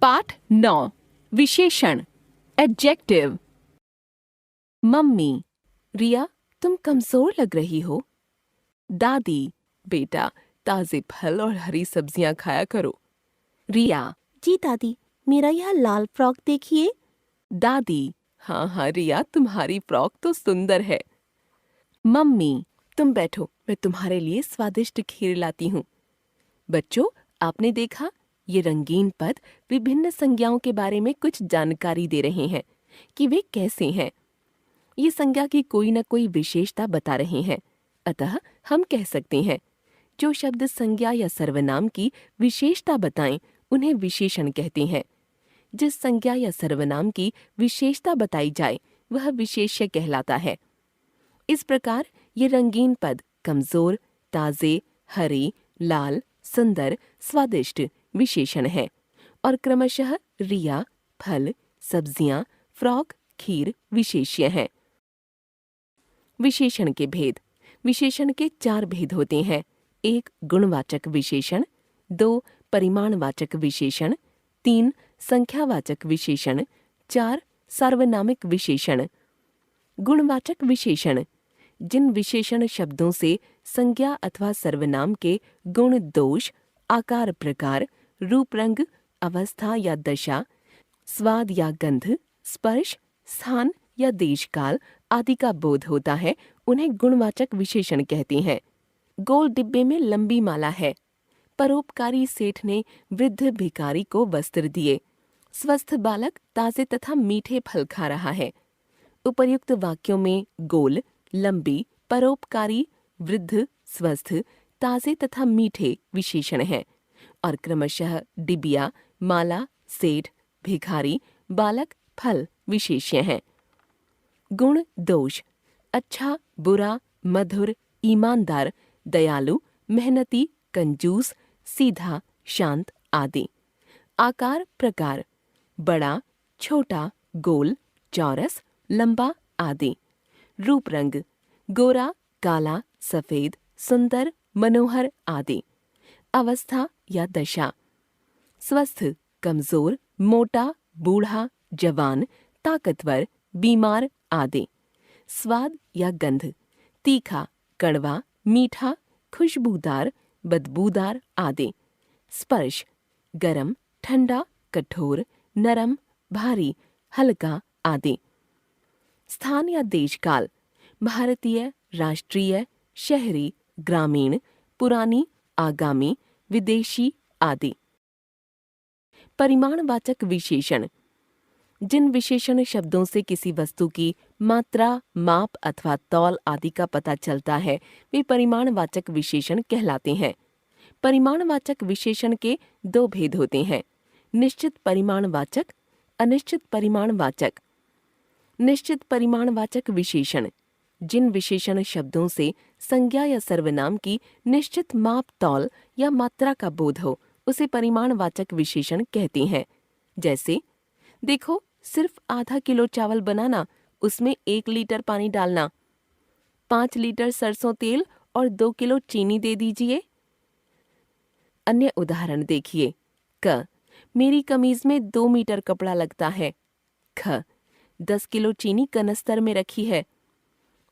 पाठ 9 विशेषण adjective. Mummy, रिया तुम कमजोर लग रही हो। दादी, बेटा ताजे फल और हरी सब्जियां खाया करो। रिया, जी दादी, मेरा यह लाल फ्रॉक देखिए। दादी, हाँ रिया तुम्हारी फ्रॉक तो सुंदर है। मम्मी, तुम बैठो मैं तुम्हारे लिए स्वादिष्ट खीर लाती हूँ। बच्चों, आपने देखा ये रंगीन पद विभिन्न संज्ञाओं के बारे में कुछ जानकारी दे रहे हैं कि वे कैसे हैं। ये संज्ञा की कोई न कोई विशेषता बता रहे हैं। अतः हम कह सकते हैं जो शब्द संज्ञा या सर्वनाम की विशेषता बताएं उन्हें विशेषण कहते हैं। जिस संज्ञा या सर्वनाम की विशेषता बताई जाए वह विशेष्य कहलाता है। इस प्रकार ये रंगीन पद कमजोर, ताजे, हरे, लाल, सुंदर, स्वादिष्ट विशेषण है और क्रमशः रिया, फल, सब्जियां, फ्रॉक, खीर विशेष्य हैं। विशेषण के भेद। विशेषण के 4 भेद होते हैं। 1 गुणवाचक विशेषण, 2 परिमाणवाचक विशेषण, 3 संख्यावाचक विशेषण, 4 सार्वनामिक विशेषण। गुणवाचक विशेषण जिन विशेषण शब्दों से संज्ञा अथवा सर्वनाम के गुण, दोष, आकार, प्रकार, रूप, रंग, अवस्था या दशा, स्वाद या गंध, स्पर्श, स्थान या देश काल आदि का बोध होता है उन्हें गुणवाचक विशेषण कहते हैं। गोल डिब्बे में लंबी माला है। परोपकारी सेठ ने वृद्ध भिखारी को वस्त्र दिए। स्वस्थ बालक ताजे तथा मीठे फल खा रहा है। उपर्युक्त वाक्यों में गोल, लंबी, परोपकारी, वृद्ध, स्वस्थ, ताजे तथा मीठे विशेषण हैं और क्रमशः डिबिया, माला, सेठ, भिखारी, बालक, फल विशेष्य हैं। गुण, दोष अच्छा, बुरा, मधुर, ईमानदार, दयालु, मेहनती, कंजूस, सीधा, शांत आदि। आकार, प्रकार बड़ा, छोटा, गोल, चौरस, लंबा आदि। रूप, रंग गोरा, काला, सफेद, सुंदर, मनोहर आदि। अवस्था या दशा स्वस्थ, कमजोर, मोटा, बूढ़ा, जवान, ताकतवर, बीमार आदि। स्वाद या गंध तीखा, कड़वा, मीठा, खुशबूदार, बदबूदार आदि। स्पर्श गरम, ठंडा, कठोर, नरम, भारी, हल्का आदि। स्थान या देश काल भारतीय, राष्ट्रीय, शहरी, ग्रामीण, पुरानी, आगामी, विदेशी आदि। परिमाणवाचक विशेषण जिन विशेषण शब्दों से किसी वस्तु की मात्रा, माप अथवा तौल आदि का पता चलता है वे परिमाणवाचक विशेषण कहलाते हैं। परिमाणवाचक विशेषण के 2 भेद होते हैं, निश्चित परिमाणवाचक, अनिश्चित परिमाणवाचक। निश्चित परिमाणवाचक विशेषण जिन विशेषण शब्दों से संज्ञा या सर्वनाम की निश्चित माप, तौल या मात्रा का बोध हो उसे परिमाणवाचक विशेषण कहते हैं। जैसे देखो, सिर्फ आधा किलो चावल बनाना, उसमें 1 लीटर पानी डालना, 5 लीटर सरसों तेल और 2 किलो चीनी दे दीजिए। अन्य उदाहरण देखिए। क मेरी कमीज में 2 मीटर कपड़ा लगता है। ख 10 किलो चीनी कनस्तर में रखी है।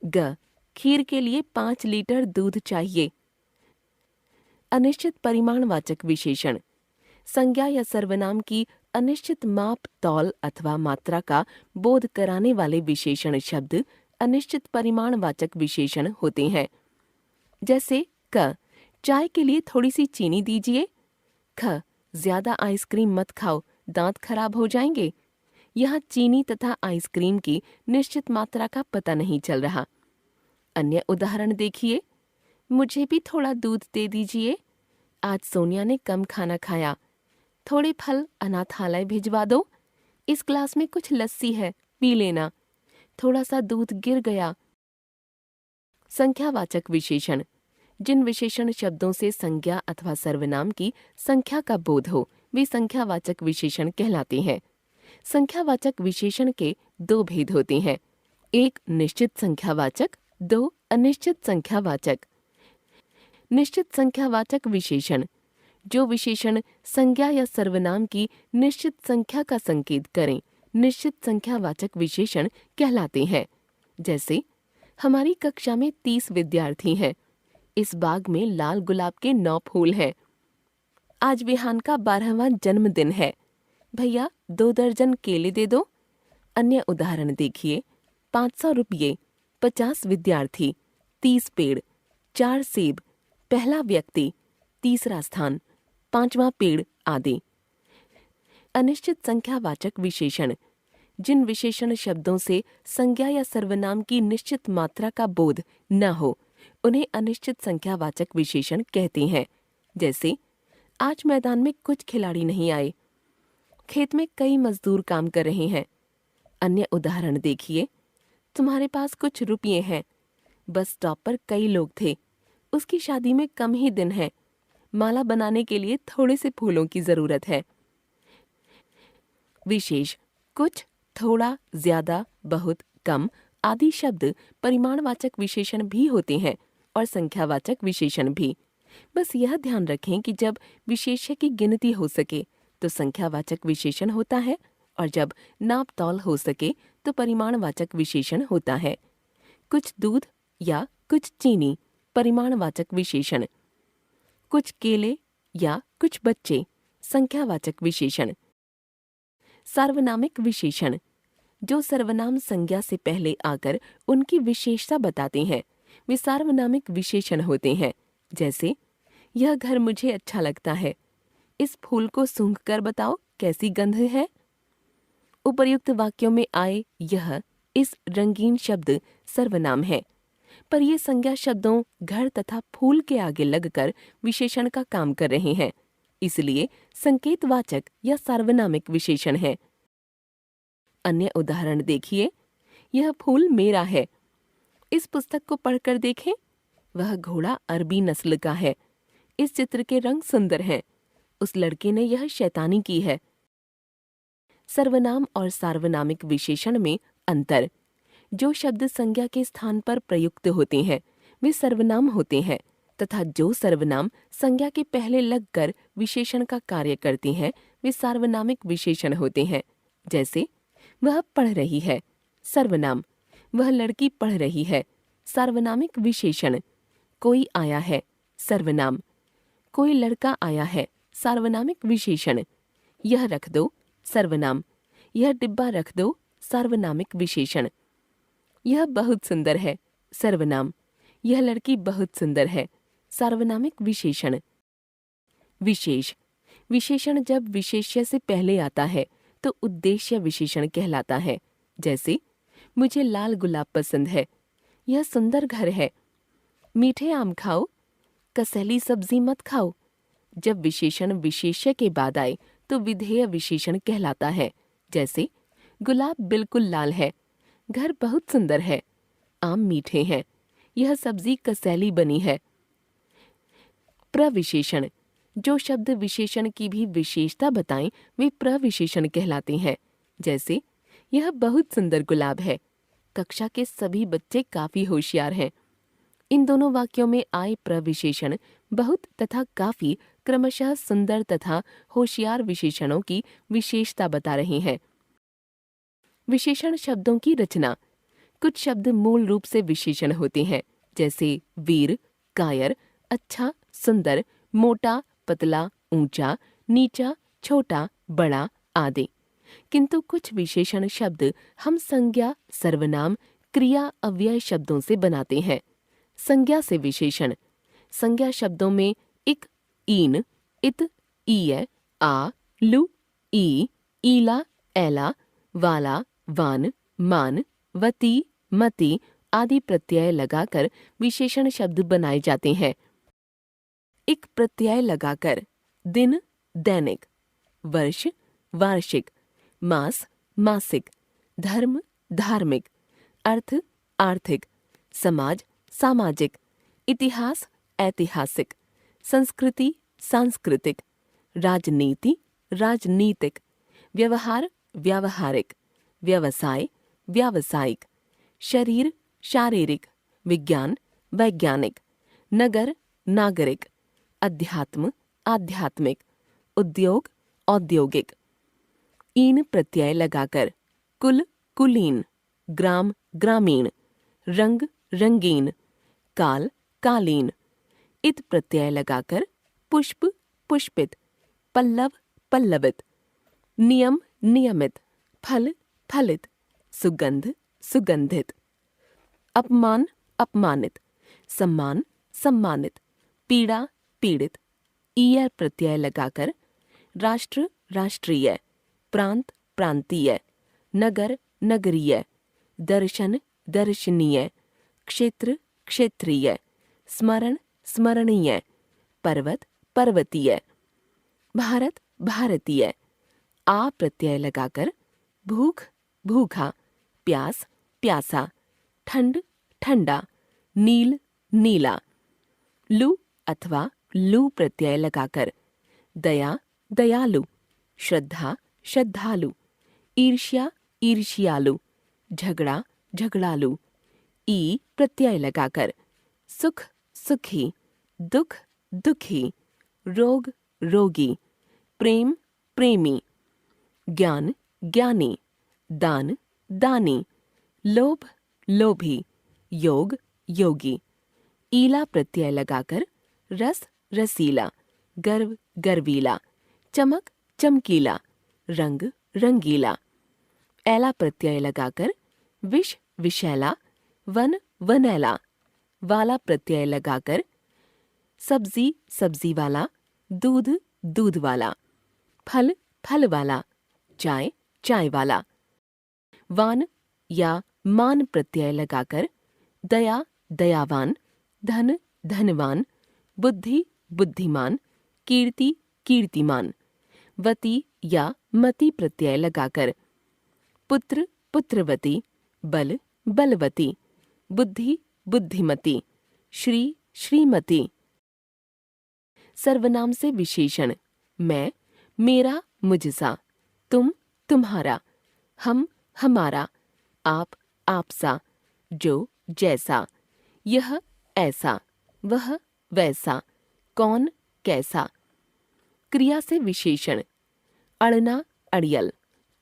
ग खीर के लिए 5 लीटर दूध चाहिए। अनिश्चित परिमाणवाचक विशेषण संज्ञा या सर्वनाम की अनिश्चित माप, तौल अथवा मात्रा का बोध कराने वाले विशेषण शब्द अनिश्चित परिमाणवाचक विशेषण होते हैं। जैसे क चाय के लिए थोड़ी सी चीनी दीजिए। ख ज्यादा आइसक्रीम मत खाओ, दांत खराब हो जाएंगे। यहाँ चीनी तथा आइसक्रीम की निश्चित मात्रा का पता नहीं चल रहा। अन्य उदाहरण देखिए। मुझे भी थोड़ा दूध दे दीजिए, आज सोनिया ने कम खाना खाया। थोड़े फल अनाथालय भिजवा दो। इस ग्लास में कुछ लस्सी है, पी लेना। थोड़ा सा दूध गिर गया। संख्यावाचक विशेषण जिन विशेषण शब्दों से संज्ञा अथवा सर्वनाम की संख्या का बोध हो वे संख्यावाचक विशेषण कहलाते हैं। संख्यावाचक विशेषण के 2 भेद होते हैं, 1 निश्चित संख्यावाचक, 2 अनिश्चित संख्यावाचक। निश्चित संख्यावाचक विशेषण जो विशेषण संज्ञा या सर्वनाम की निश्चित संख्या का संकेत करें निश्चित संख्यावाचक विशेषण कहलाते हैं। जैसे हमारी कक्षा में 30 विद्यार्थी हैं। इस बाग में लाल गुलाब के 9 फूल हैं। आज विहान का 12वां जन्मदिन है। भैया 2 दर्जन केले दे दो। अन्य उदाहरण देखिए। 500 रुपये, 50 विद्यार्थी, 30 पेड़, 4 सेब, पहला व्यक्ति, तीसरा स्थान, 5वां पेड़ आदि। अनिश्चित संख्यावाचक विशेषण जिन विशेषण शब्दों से संज्ञा या सर्वनाम की निश्चित मात्रा का बोध न हो उन्हें अनिश्चित संख्यावाचक विशेषण कहते हैं। जैसे आज मैदान में कुछ खिलाड़ी नहीं आए। खेत में कई मजदूर काम कर रहे हैं। अन्य उदाहरण देखिए। तुम्हारे पास कुछ रुपये हैं। बस स्टॉप पर कई लोग थे। उसकी शादी में कम ही दिन है। माला बनाने के लिए थोड़े से फूलों की जरूरत है। विशेष कुछ, थोड़ा, ज्यादा, बहुत, कम आदि शब्द परिमाणवाचक विशेषण भी होते हैं और संख्यावाचक विशेषण भी। बस यह ध्यान रखें कि जब विशेष्य की गिनती हो सके तो संख्यावाचक विशेषण होता है और जब नाप तौल हो सके तो परिमाणवाचक विशेषण होता है। कुछ दूध या कुछ चीनी परिमाणवाचक विशेषण। कुछ केले या कुछ बच्चे संख्यावाचक विशेषण। सार्वनामिक विशेषण जो सर्वनाम संज्ञा से पहले आकर उनकी विशेषता बताते हैं वे सार्वनामिक विशेषण होते हैं। जैसे यह घर मुझे अच्छा लगता है। इस फूल को सूंघकर बताओ कैसी गंध है। उपर्युक्त वाक्यों में आए यह, इस रंगीन शब्द सर्वनाम है, पर ये संज्ञा शब्दों घर तथा फूल के आगे लगकर विशेषण का काम कर रहे हैं, इसलिए संकेतवाचक या सार्वनामिक विशेषण है। अन्य उदाहरण देखिए। यह फूल मेरा है। इस पुस्तक को पढ़कर देखें। वह घोड़ा अरबी नस्ल का है। इस चित्र के रंग सुंदर हैं। उस लड़के ने यह शैतानी की है। सर्वनाम और सार्वनामिक विशेषण में अंतर। जो शब्द संज्ञा के स्थान पर प्रयुक्त होते हैं वे सर्वनाम होते हैं तथा जो सर्वनाम संज्ञा के पहले लगकर विशेषण का कार्य करते हैं वे सार्वनामिक विशेषण होते हैं। जैसे वह पढ़ रही है, सर्वनाम। वह लड़की पढ़ रही है, सार्वनामिक विशेषण। कोई आया है, सर्वनाम। कोई लड़का आया है, सार्वनामिक विशेषण। यह रख दो, सर्वनाम। यह डिब्बा रख दो, सार्वनामिक विशेषण। यह बहुत सुंदर है, सर्वनाम। यह लड़की बहुत सुंदर है, सार्वनामिक विशेषण। विशेष विशेषण जब विशेष्य से पहले आता है तो उद्देश्य विशेषण कहलाता है। जैसे मुझे लाल गुलाब पसंद है। यह सुंदर घर है। मीठे आम खाओ, कसैली सब्जी मत खाओ। जब विशेषण विशेष्य के बाद आए तो विधेय विशेषण कहलाता है। जैसे गुलाब बिल्कुल लाल है। घर बहुत सुंदर है। आम मीठे हैं। यह सब्जी कसैली बनी है। प्रविशेषण जो शब्द विशेषण की भी विशेषता बताएं वे प्रविशेषण कहलाते हैं। जैसे यह बहुत सुंदर गुलाब है। कक्षा के सभी बच्चे काफी होशियार हैं। इन दोनों वाक्यों में आए प्रविशेषण बहुत तथा काफी क्रमशः सुंदर तथा होशियार विशेषणों की विशेषता बता रहे हैं। विशेषण शब्दों की रचना। कुछ शब्द मूल रूप से विशेषण होते हैं। जैसे वीर, कायर, अच्छा, सुंदर, मोटा, पतला, ऊंचा, नीचा, छोटा, बड़ा आदि। किंतु कुछ विशेषण शब्द हम संज्ञा, सर्वनाम, क्रिया, अव्यय शब्दों से बनाते हैं। संज्ञा से विशेषण। संज्ञा शब्दों में इक, ईन, इत, ईय, आ, लु, ई, ईला, ऐला, वाला, वान, मान, वती, मति आदि प्रत्यय लगाकर विशेषण शब्द बनाए जाते हैं। एक प्रत्यय लगाकर दिन, दैनिक, वर्ष, वार्षिक, मास, मासिक, धर्म, धार्मिक, अर्थ, आर्थिक, समाज, सामाजिक, इतिहास, ऐतिहासिक, संस्कृति, सांस्कृतिक, राजनीति, राजनीतिक, व्यवहार, व्यावहारिक, व्यवसाय, व्यावसायिक, शरीर, शारीरिक, विज्ञान, वैज्ञानिक, नगर, नागरिक, अध्यात्म, आध्यात्मिक, उद्योग औद्योगिक। ईन प्रत्यय लगाकर कुल कुलीन, ग्राम ग्रामीण, रंग रंगीन, काल कालीन। इत प्रत्यय लगाकर पुष्प पुष्पित, पल्लव पल्लवित, नियम नियमित, फल फलित, सुगंध सुगंधित। अपमान अपमानित, सम्मान सम्मानित, पीड़ा पीड़ित। ईयर प्रत्यय लगाकर राष्ट्र राष्ट्रीय, प्रांत प्रांतीय, नगर नगरीय, दर्शन दर्शनीय, क्षेत्र क्षेत्रीय, स्मरण स्मरणीय, पर्वत पर्वतीय। भारत भारतीय। आ प्रत्यय लगाकर भूख भूखा, प्यास प्यासा, ठंड ठंडा, नील नीला। लू अथवा लू प्रत्यय लगाकर दया दयालु, श्रद्धा श्रद्धालु, ईर्ष्या ईर्ष्यालु, झगड़ा झगड़ालु। ई प्रत्यय लगाकर सुख सुखी, दुख दुखी, रोग रोगी, प्रेम प्रेमी, ज्ञान ज्ञानी, दान दानी, लोभ लोभी, योग योगी। ईला प्रत्यय लगाकर रस रसीला, गर्व गर्वीला, चमक चमकीला, रंग रंगीला। ऐला प्रत्यय लगाकर विष विषैला, वन वनैला। वाला प्रत्यय लगाकर सब्जी सब्जी वाला, दूध दूध वाला, फल फल वाला, चाय चाय वाला। वान या मान प्रत्यय लगाकर दया दयावान, धन धनवान, बुद्धि बुद्धिमान, कीर्ति कीर्तिमान। वती या मति प्रत्यय लगाकर पुत्र पुत्रवती, बल बलवती, बुद्धि बुद्धिमती, श्री श्रीमती। सर्वनाम से विशेषण मैं मेरा मुझसा, तुम तुम्हारा, हम हमारा, आप आपसा, जो जैसा, यह ऐसा, वह वैसा, कौन कैसा। क्रिया से विशेषण अड़ना अड़ियल,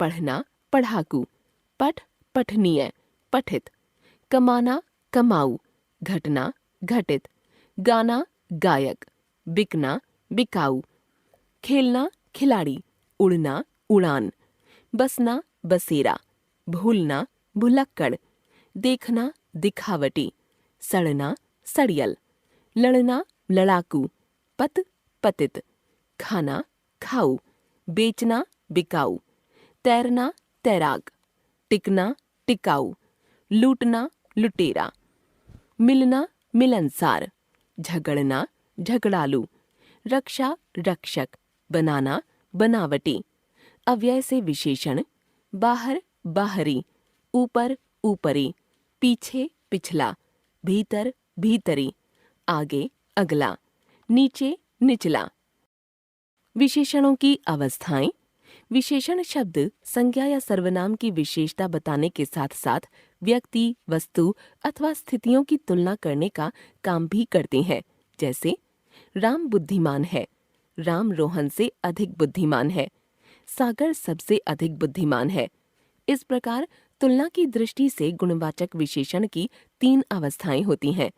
पढ़ना पढ़ाकू, पठ पठनीय पठित, कमाना कमाऊ, घटना घटित, गाना गायक, बिकना बिकाऊ, खेलना खिलाड़ी, उड़ना उड़ान, बसना बसेरा, भूलना भुलक्कड़, देखना दिखावटी, सड़ना सड़ियल, लड़ना लड़ाकू, पत पतित, खाना खाऊ, बेचना बिकाऊ, तैरना तैराक, टिकना टिकाऊ, लूटना लुटेरा, मिलना मिलनसार, झगड़ना झगड़ालू, रक्षा रक्षक, बनाना बनावटी। अव्यय से विशेषण बाहर बाहरी, ऊपर ऊपरी, पीछे पिछला, भीतर भीतरी, आगे अगला, नीचे निचला। विशेषणों की अवस्थाएं। विशेषण शब्द संज्ञा या सर्वनाम की विशेषता बताने के साथ साथ व्यक्ति, वस्तु अथवा स्थितियों की तुलना करने का काम भी करते हैं। जैसे राम बुद्धिमान है, राम रोहन से अधिक बुद्धिमान है, सागर सबसे अधिक बुद्धिमान है। इस प्रकार तुलना की दृष्टि से गुणवाचक विशेषण की 3 अवस्थाएं होती हैं।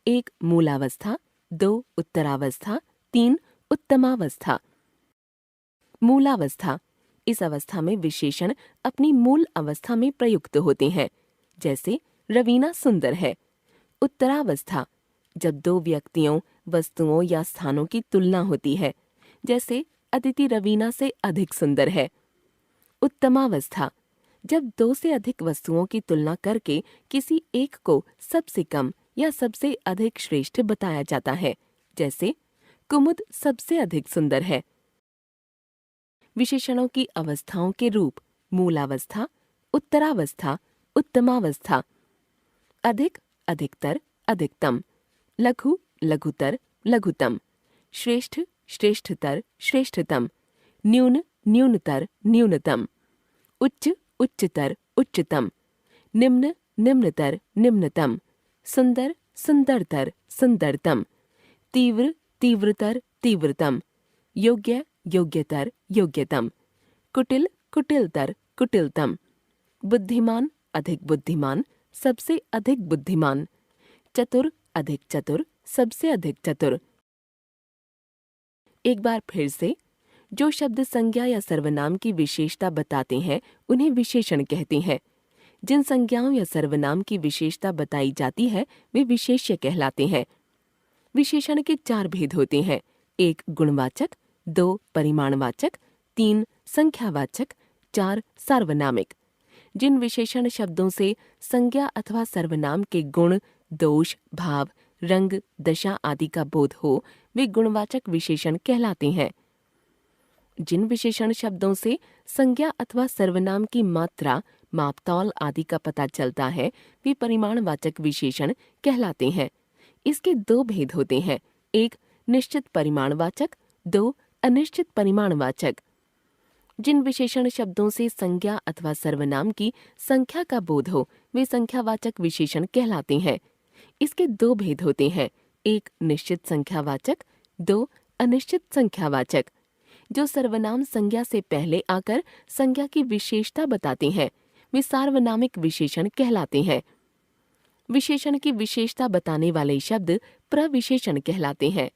1 मूलावस्था, 2 उत्तरावस्था, 3 उत्तमावस्था। मूलावस्था, इस अवस्था में विशेषण अपनी मूल अवस्था में प्रयुक्त होते हैं। जैसे रवीना सुंदर है। उत्तरावस्था, जब 2 व्यक्तियों, वस्तुओं या स्थानों की तुलना होती है। जैसे अदिति रवीना से अधिक सुंदर है। उत्तमावस्था, जब 2 से अधिक वस्तुओं की तुलना करके किसी एक को सबसे कम या सबसे अधिक श्रेष्ठ बताया जाता है। जैसे कुमुद सबसे अधिक सुंदर है। विशेषणों की अवस्थाओं के रूप मूलावस्था, उत्तरावस्था, उत्तमावस्था। अधिक अधिकतर, अधिकतम। लघु लघुतर, लघुतम। श्रेष्ठ श्रेष्ठतर, श्रेष्ठतम। न्यून न्यूनतर, न्यूनतम। उच्च उच्चतर, उच्चतम। निम्न निम्नतर, निम्नतम। सुंदर सुंदरतर, सुंदरतम। तीव्र तीव्रतर, तीव्रतम। योग्य, योग्यतर, योग्यतम, कुटिल, कुटिलतर, कुटिलतम, बुद्धिमान, अधिक बुद्धिमान, सबसे अधिक बुद्धिमान, चतुर, अधिक चतुर, सबसे अधिक चतुर। एक बार फिर से, जो शब्द संज्ञा या सर्वनाम की विशेषता बताते हैं उन्हें विशेषण कहते हैं। जिन संज्ञाओं या सर्वनाम की विशेषता बताई जाती है वे विशेष्य कहलाते हैं। विशेषण के 4 भेद होते हैं: 1 गुणवाचक, 2 परिमाणवाचक, 3 संख्यावाचक, 4 सार्वनामिक। जिन विशेषण शब्दों से संज्ञा अथवा सर्वनाम के गुण, दोष, भाव, रंग, दशा आदि का बोध हो वे गुणवाचक विशेषण कहलाते हैं। जिन विशेषण शब्दों से संज्ञा अथवा सर्वनाम की मात्रा, मापतौल आदि का पता चलता है वे परिमाणवाचक विशेषण कहलाते हैं। इसके 2 भेद होते हैं: 1 निश्चित परिमाणवाचक, 2 अनिश्चित परिमाणवाचक। जिन विशेषण शब्दों से संज्ञा अथवा सर्वनाम की संख्या का बोध हो वे संख्यावाचक विशेषण कहलाते हैं। इसके 2 भेद होते हैं: 1 निश्चित संख्यावाचक, 2 अनिश्चित संख्यावाचक। जो सर्वनाम संज्ञा से पहले आकर संज्ञा की विशेषता बताते हैं वे सार्वनामिक विशेषण कहलाते हैं। विशेषण की विशेषता बताने वाले शब्द प्रविशेषण कहलाते हैं।